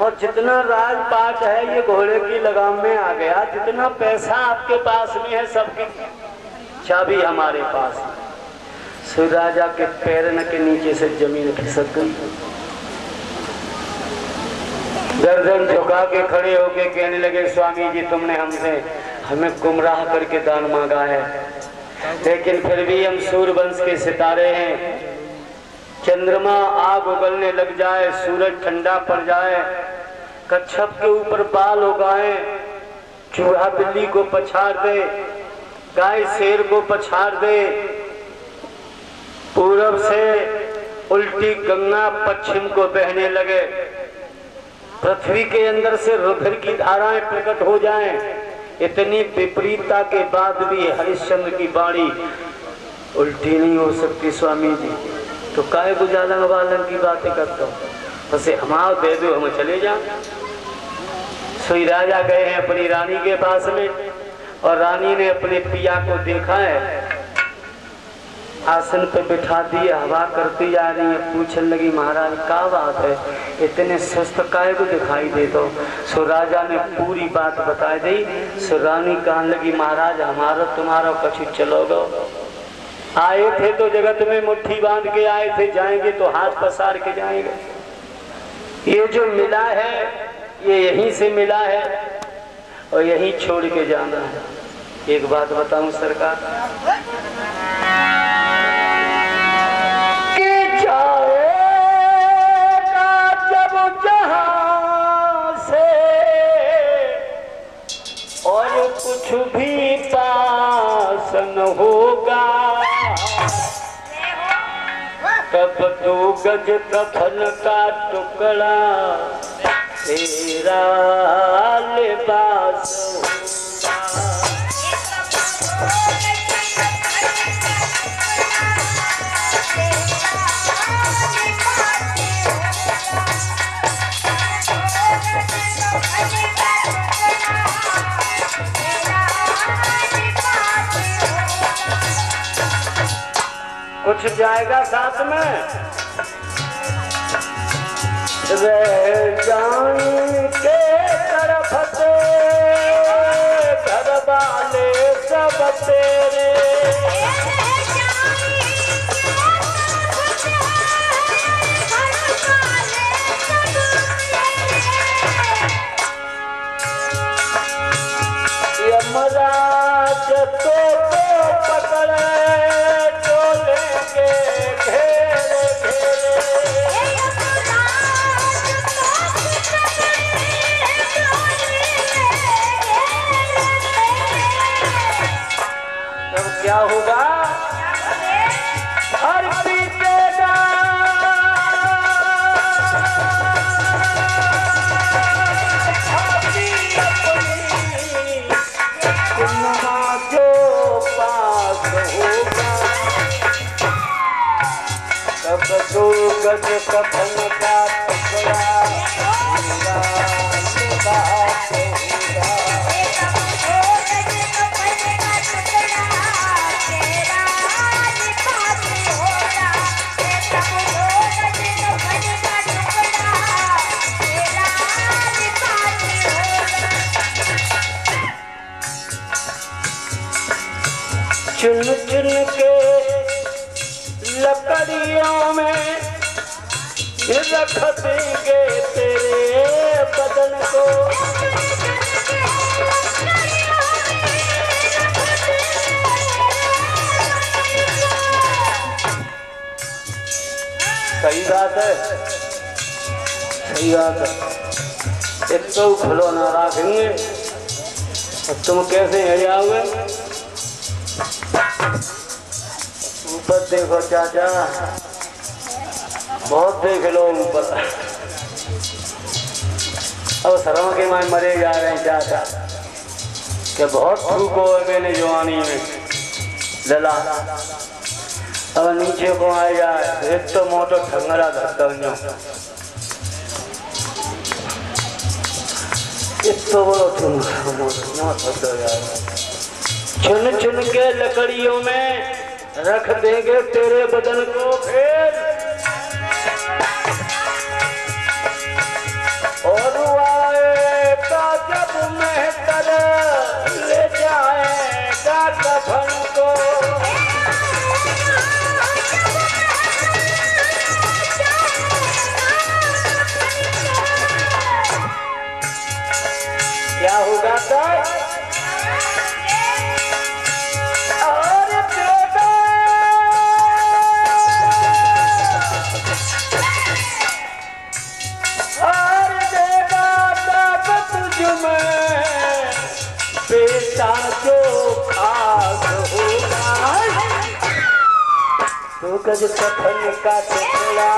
और जितना राजपाट है ये घोड़े की लगाम में आ गया। जितना पैसा आपके पास में है सबकी चाबी हमारे पास। शिव राजा के पैरन के नीचे से जमीन खिसक गई। गर्दन झुका के खड़े होके कहने लगे, स्वामी जी तुमने हमें गुमराह करके दान मांगा है, लेकिन फिर भी हम सूर्यवंश के सितारे हैं। चंद्रमा आग उगलने लग जाए, सूरज ठंडा पड़ जाए, कच्छप के ऊपर बाल उगाए, चूहा बिल्ली को पछाड़ दे, गाय शेर को पछाड़ दे, पूरब से उल्टी गंगा पश्चिम को बहने लगे, पृथ्वी के अंदर से रुधिर की धाराएं प्रकट हो जाएं, इतनी विपरीतता के बाद भी हरिश्चंद्र की बाणी उल्टी नहीं हो सकती। स्वामी जी तो काहे बुझालन वालन की बातें करता हूँ, बस हमारा दे दो हम चले जाओ। सोई राजा गए हैं अपनी रानी के पास में, और रानी ने अपने पिया को देखा है, आसन पे बिठा दिए, हवा करती जा रही है। पूछने लगी, महाराज क्या बात है, इतने सुस्त काहे को दिखाई देते हो? सो राजा ने पूरी बात बता दी। सो रानी कहने लगी, महाराज हमारा तुम्हारा कछु चलोगे, आए थे तो जगत में मुट्ठी बांध के आए थे, जाएंगे तो हाथ पसार के जाएंगे। ये जो मिला है ये यहीं से मिला है और यहीं छोड़ के जाना है। एक बात बताऊं सरकार, कि जाएगा जब जहां से और कुछ भी पास न होगा, तब 2 गज कफन का टुकड़ा तेरा लिबास कुछ जाएगा साथ में, रह जाने के तरफ से घर वाले सब तेरे, यमराज तो पकड़े क्या होगा? हर पीटेगा जो पास होगा, तब 2 गज कफन का टुकड़ा चुन चुन के लकड़ियों में रख देंगे तेरे बदन को, सही बात है, सही बात है। एक तो खिलौना रखेंगे और तुम कैसे है जाओगे? ऊपर देखो चाचा, बहुत देख लो ऊपर। अब शर्मा के माए मरे जा रहे हैं चाचा, कि बहुत थूको है मैंने जवानी में लला। अब नीचे को आ जाए, एक तो मोटो ठंगरा धरता हूँ, एक तो बड़ो चुन चुन के लकड़ियों में रख देंगे तेरे बदन को फिर, और क्या होगा सर? और बेटा तुझमें बेटा जो खास होगा तो गज कफन का टुकड़ा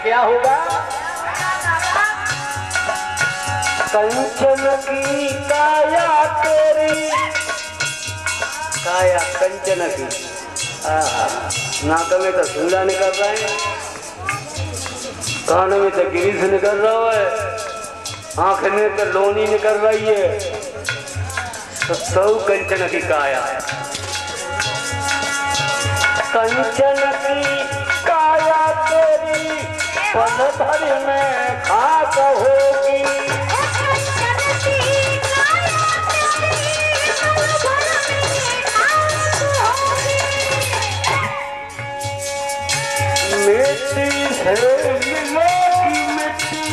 क्या होगा? कंचन की काया तेरी, काया कंचन की, नाक में तो झूला निकल रहा है, कान में तो गिरीश निकल रहा है, आंख में तो लोनी निकल रही है, तो सब कंचन की काया। कंचन की काया तेरी पल भर में खाक होगी, मिट्टी से मिलेगी मिट्टी,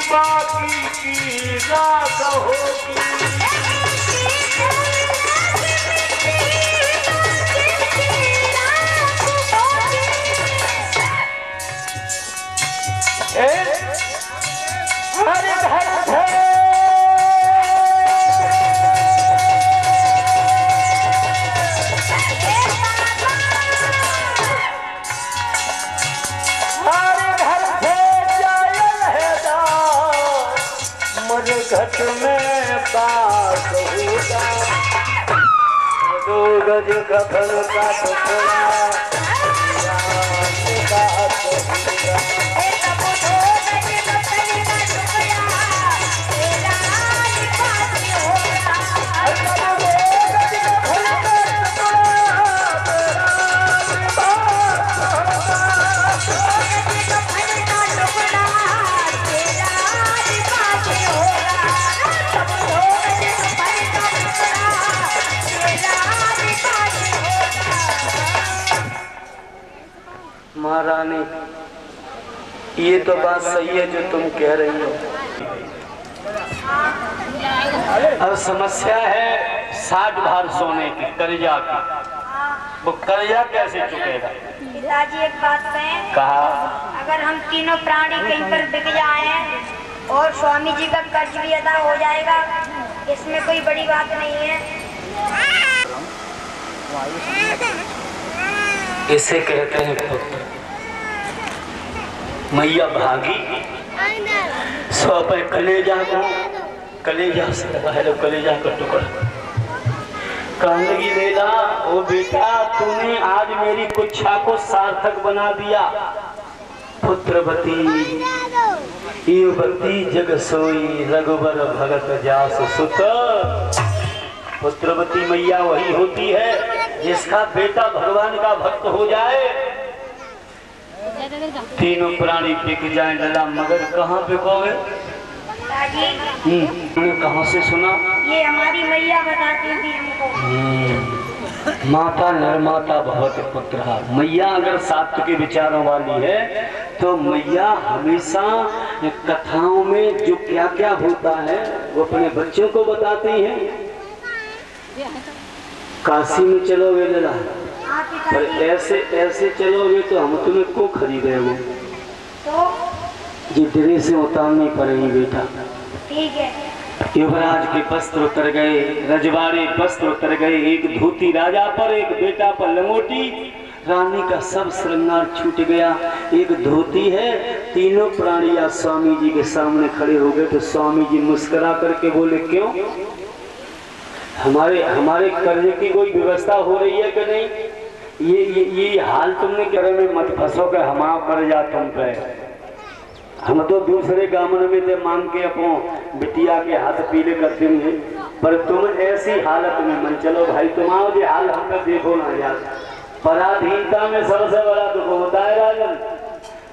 बाकी की राख होगी। हर घर है घट में बात होगा, दो गज कफन का टुकड़ा बात होगा। महारानी ये तो बात सही है जो तुम कह रही हो। अब समस्या है 60 भार सोने की, कर्जा की, वो कर्जा कैसे चुकेगा? पिताजी एक बात कहें, कहा अगर हम तीनों प्राणी कहीं पर बिक जाएं और स्वामी जी का कर्ज भी अदा हो जाएगा, इसमें कोई बड़ी बात नहीं है। इसे कहते हैं पुत्र। मैया भागी सौ पे कलेजा को, कलेजा से पहले कलेजा का टुकड़ा कहने लगी, बेटा ओ बेटा तूने आज मेरी कुच्छा को सार्थक बना दिया। पुत्रवती युवती जग सोई, रघुबर भगत जास सुत। पुत्रवती मैया वही होती है जिसका बेटा भगवान का भक्त हो जाए, तीनों प्राणी बिक जाए लला, मगर कहाँ बिकोगे? कहाँ से सुना? ये हमारी मैया बताती थी हमको। माता निर्माता बहुत पुत्र। मैया अगर सात्व के विचारों वाली है तो मैया हमेशा कथाओं में जो क्या क्या होता है वो अपने बच्चों को बताती हैं। काशी में चलोगे लला, पर ऐसे ऐसे चलोगे तो हम तुम्हें को खरीदेंगे, ये ड्रेस से उतारनी पड़ेगी बेटा। ठीक है। युवराज के वस्त्र उतर गए, रजवाड़े वस्त्र उतर गए, एक धोती राजा पर, एक बेटा पर लंगोटी, रानी का सब श्रृंगार छूट गया, एक धोती है। तीनों प्राणियां स्वामी जी के सामने खड़े हो गए तो स्वामी जी मुस्कुरा करके बोले, क्यों हमारे कर्ज की कोई व्यवस्था हो रही है कि नहीं? ये हाल तुमने करे में मत फंसो कि हमारा कर्जा तुम पे, हम तो दूसरे गांव में थे मांग के अपो बिटिया के हाथ पीले कर देंगे, पर तुम ऐसी हालत में मन चलो भाई, तुम्हारा ये हाल हम देखो ना यार। पराधीनता में सबसे बड़ा दुख होता है राजन,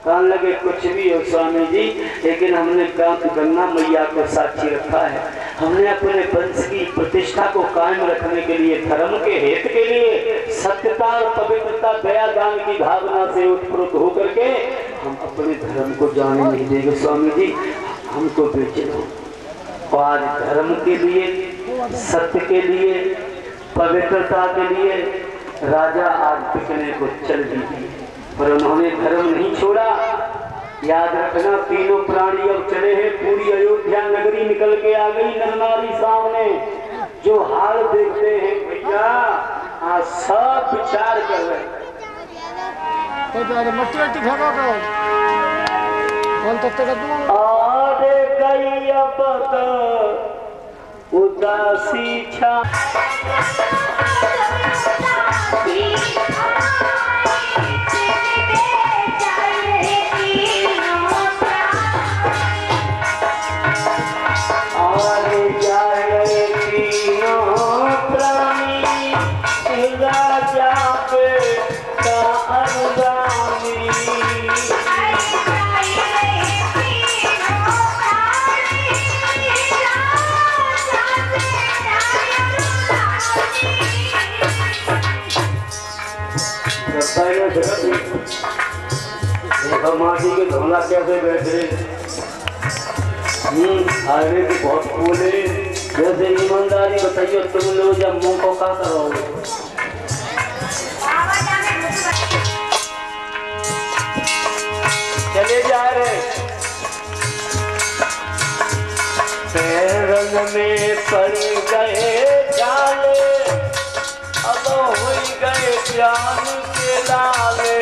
कहने लगे कुछ भी हो स्वामी जी, लेकिन हमने गंगा मैया को साक्षी रखा है। हमने अपने वंश की प्रतिष्ठा को कायम रखने के लिए, धर्म के हित के लिए, सत्यता और पवित्रता दया दान की भावना से उत्प्रोत होकर के हम अपने धर्म को जाने नहीं देंगे स्वामी जी, हमको बेचे दो। और आज धर्म के लिए, सत्य के लिए, पवित्रता के लिए राजा आज बिकने को चल दी, पर उन्होंने धर्म नहीं छोड़ा। याद रखना, तीनों प्राणी अब चले हैं, पूरी अयोध्या नगरी निकल के आ गई नर नारी सामने। जो हाल देखते हैं भैया, आज सब विचार कर रहे हैं। और गई अब उदासी छा माटी के धोला कैसे बैठे, आगे की बहुत बोले, जैसे ईमानदारी बताइए तुम लोग जब मुंह को क्या करोगे। चले जा रहे पैरन में पड़ गए जाले, अब हो गए ज्ञान के लाले।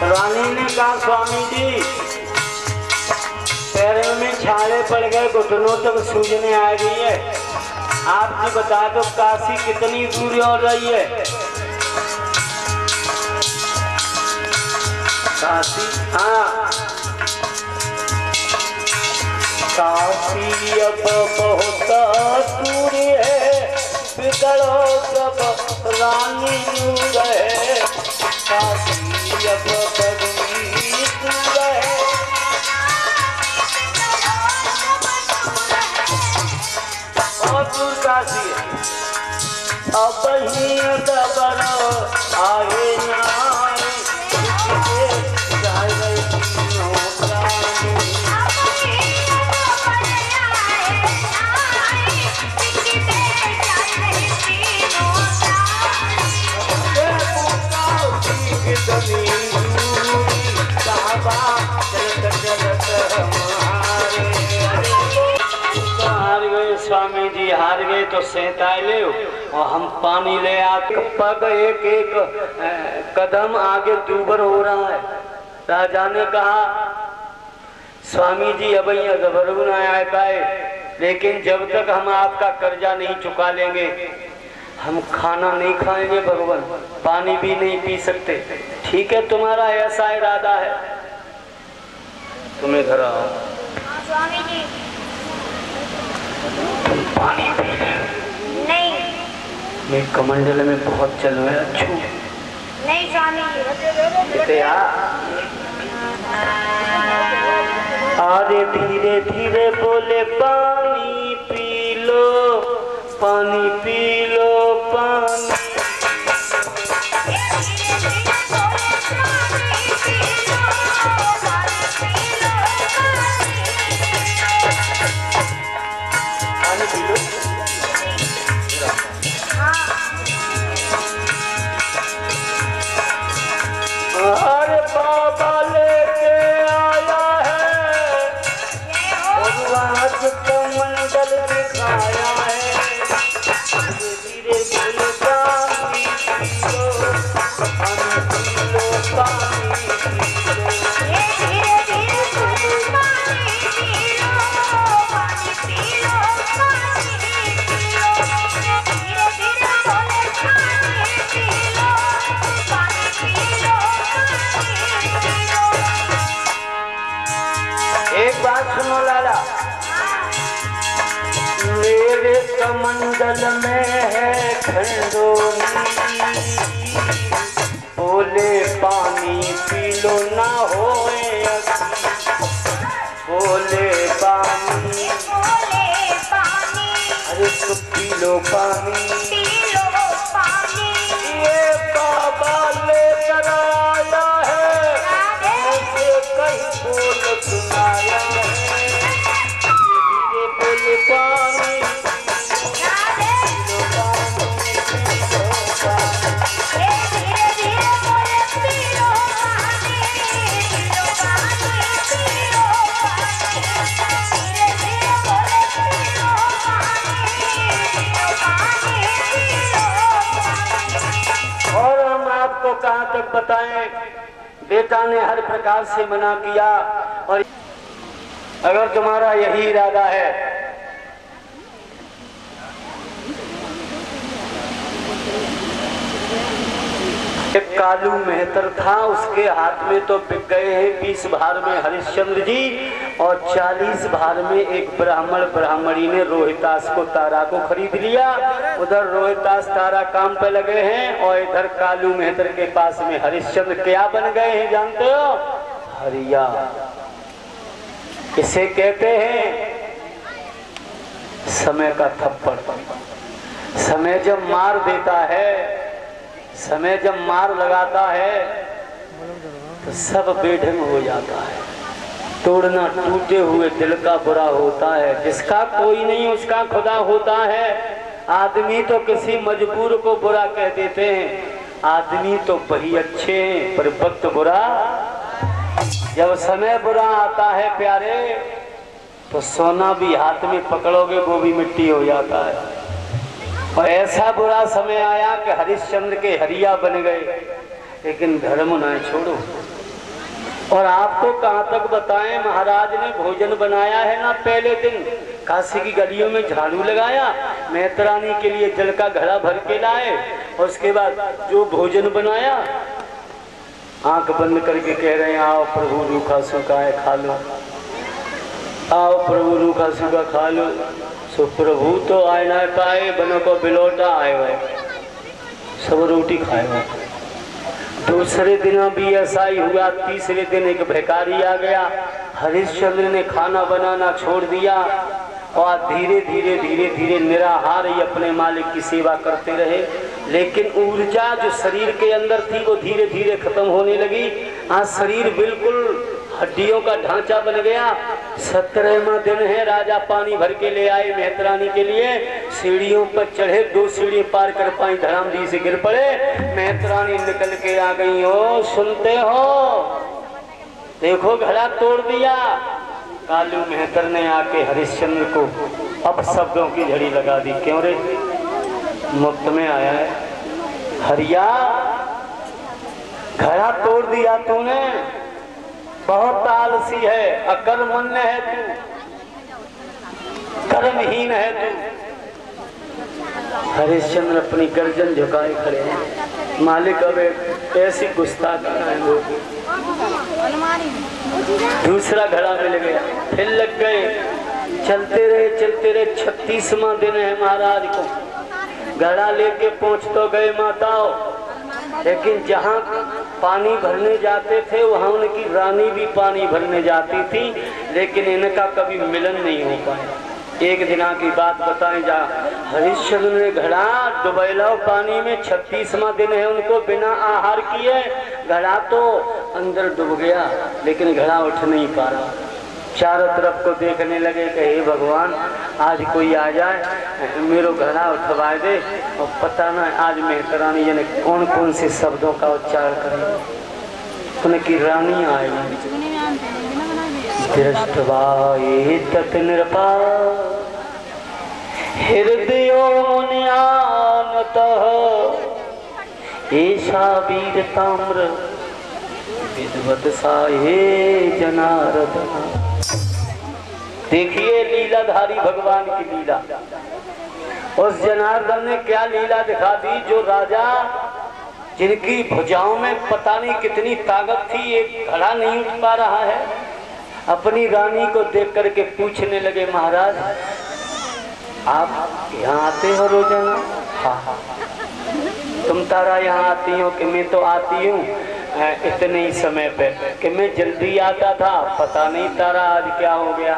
रानी ने कहा स्वामी जी, पैरों में छाले पड़ गए, घुटनों तक सूजने आ गई है, आप जी बता दो काशी कितनी दूर हो रही है। काशी, हाँ काशी अब बहुत दूर है, बिगड़ो सब रानी दूर है। काशी अब बड़ी दूर है, बहुत दूर काशी है। अब ही दबर आए ना स्वामी जी हार गए तो सेताए ले और हम पानी ले आते, पग एक एक कदम आगे दूबर हो रहा है। राजा ने कहा स्वामी जी अब जबरन आया पाए, लेकिन जब तक हम आपका कर्जा नहीं चुका लेंगे हम खाना नहीं खाएंगे भगवान, पानी भी नहीं पी सकते। ठीक है, तुम्हारा ऐसा इरादा है, तुम्हें घर आओ। स्वामी जी तुम पानी पी ले। नहीं, मैं कमंडल में बहुत चल रहा है। अच्छू नहीं स्वामी जी। अरे धीरे धीरे बोले पानी पी लो, पानी पी लो, पानी। मंडल में है खंडोनी, बोले पानी पी लो ना होए अभी, बोले पानी अरे तो पी लो पानी, ये बाबा लेकर आया है, मुझे कहीं बोल सुनाया है, बोले पानी आपको कहां तक बताएं। बेटा ने हर प्रकार से मना किया, और अगर तुम्हारा यही इरादा है एक कालू मेहतर था, उसके हाथ में तो बिक गए हैं 20 भार में हरिश्चंद्र जी, और 40 भार में एक ब्राह्मणी ने रोहितास को तारा को खरीद लिया। उधर रोहितास तारा काम पे लगे हैं और इधर कालू मेहतर के पास में हरिश्चंद्र क्या बन गए हैं जानते हो? हरिया। इसे कहते हैं समय का थप्पड़। समय जब मार देता है, समय जब मार लगाता है तो सब बेढंग हो जाता है। तोड़ना टूटे हुए दिल का बुरा होता है, जिसका कोई नहीं उसका खुदा होता है। आदमी तो किसी मजबूर को बुरा कह देते हैं, आदमी तो वही अच्छे हैं पर वक्त बुरा। जब समय बुरा आता है प्यारे, तो सोना भी हाथ में पकड़ोगे वो भी मिट्टी हो जाता है। और ऐसा बुरा समय आया कि हरिश्चंद्र के हरिया बन गए, लेकिन धर्म न छोड़ो। और आपको कहां तक बताएं, महाराज ने भोजन बनाया है ना, पहले दिन काशी की गलियों में झाड़ू लगाया, मेहतरानी के लिए जल का घड़ा भर के लाए, और उसके बाद जो भोजन बनाया आंख बंद करके कह रहे हैं आओ प्रभु रूखा सूखा है खा लो, आओ प्रभु रूखा सूखा खा लो। सो प्रभु तो आए ना पाए, बनो को बिलोटा आए हुए, सब रोटी खाए हुए। दूसरे दिन भी ऐसा ही हुआ। तीसरे दिन एक भिखारी आ गया, हरिश्चंद्र ने खाना बनाना छोड़ दिया और धीरे धीरे धीरे धीरे निराहार ही अपने मालिक की सेवा करते रहे। लेकिन ऊर्जा जो शरीर के अंदर थी वो धीरे धीरे खत्म होने लगी। आज शरीर बिल्कुल हड्डियों का ढांचा बन गया। 17वां दिन है, राजा पानी भर के ले आए मेहतरानी के लिए। सीढ़ियों पर चढ़े, 2 सीढ़ी पार कर पाई, धड़ामदी से गिर पड़े। मेहतरानी निकल के आ गई, हो सुनते हो, देखो घड़ा तोड़ दिया। कालू मेहतर ने आके हरिश्चंद्र को अपशब्दों की झड़ी लगा दी। क्यों रे, मुफ्त में आया है हरिया, घड़ा तोड़ दिया तूने, बहुत आलसी है, अकर्मण्य है तू, कर्महीन है तू। हरिश्चंद्र अपनी गर्दन झुकाए खड़े हैं, मालिक अब ऐसी गुस्ताखी है। दूसरा घड़ा मिल गया, फिर लग गए, चलते रहे 36वां दिन है महाराज को। घड़ा लेके पहुंच तो गए माताओं, लेकिन जहाँ पानी भरने जाते थे वहाँ उनकी रानी भी पानी भरने जाती थी, लेकिन इनका कभी मिलन नहीं हो पाया। एक दिन की बात बताएं, जा हरिश्चंद्र ने घड़ा डुबैला पानी में, 36वां दिन है उनको बिना आहार किए। घड़ा तो अंदर डूब गया, लेकिन घड़ा उठ नहीं पा रहा। चारों तरफ को देखने लगे कि हे भगवान, आज कोई आ जाए, मेरो घड़ा उठवा दे। और पता ना आज मेहतरानी ने कौन कौन से शब्दों का उच्चारण करें, उनकी रानी आएगी। दृष्ट्वा एतत् नृपा हृदयोऽन्यानतः एषा वीरताम्र विद्वत्सा हे जनार्दन। देखिए लीलाधारी भगवान की लीला। उस जनार्दन ने क्या लीला दिखा दी, जो राजा जिनकी भुजाओं में पता नहीं कितनी ताकत थी, एक घड़ा नहीं उठ पा रहा है, अपनी रानी को देख करके पूछने लगे, महाराज आप यहाँ आते हो रोजाना? हाँ। तुम तारा यहाँ आती हो कि मैं तो आती हूँ इतने ही समय पे कि मैं जल्दी आता था, पता नहीं तारा आज क्या हो गया।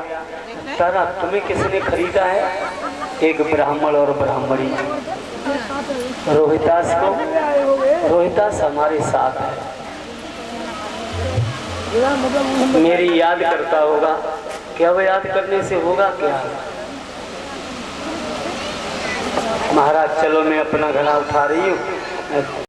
तारा तुम्हें किसने खरीदा है? एक ब्राह्मण और ब्राह्मणी, रोहिदास को। रोहिदास हमारे साथ है, मेरी याद करता होगा। क्या वो याद करने से होगा क्या? महाराज चलो मैं अपना घड़ा उठा रही हूँ।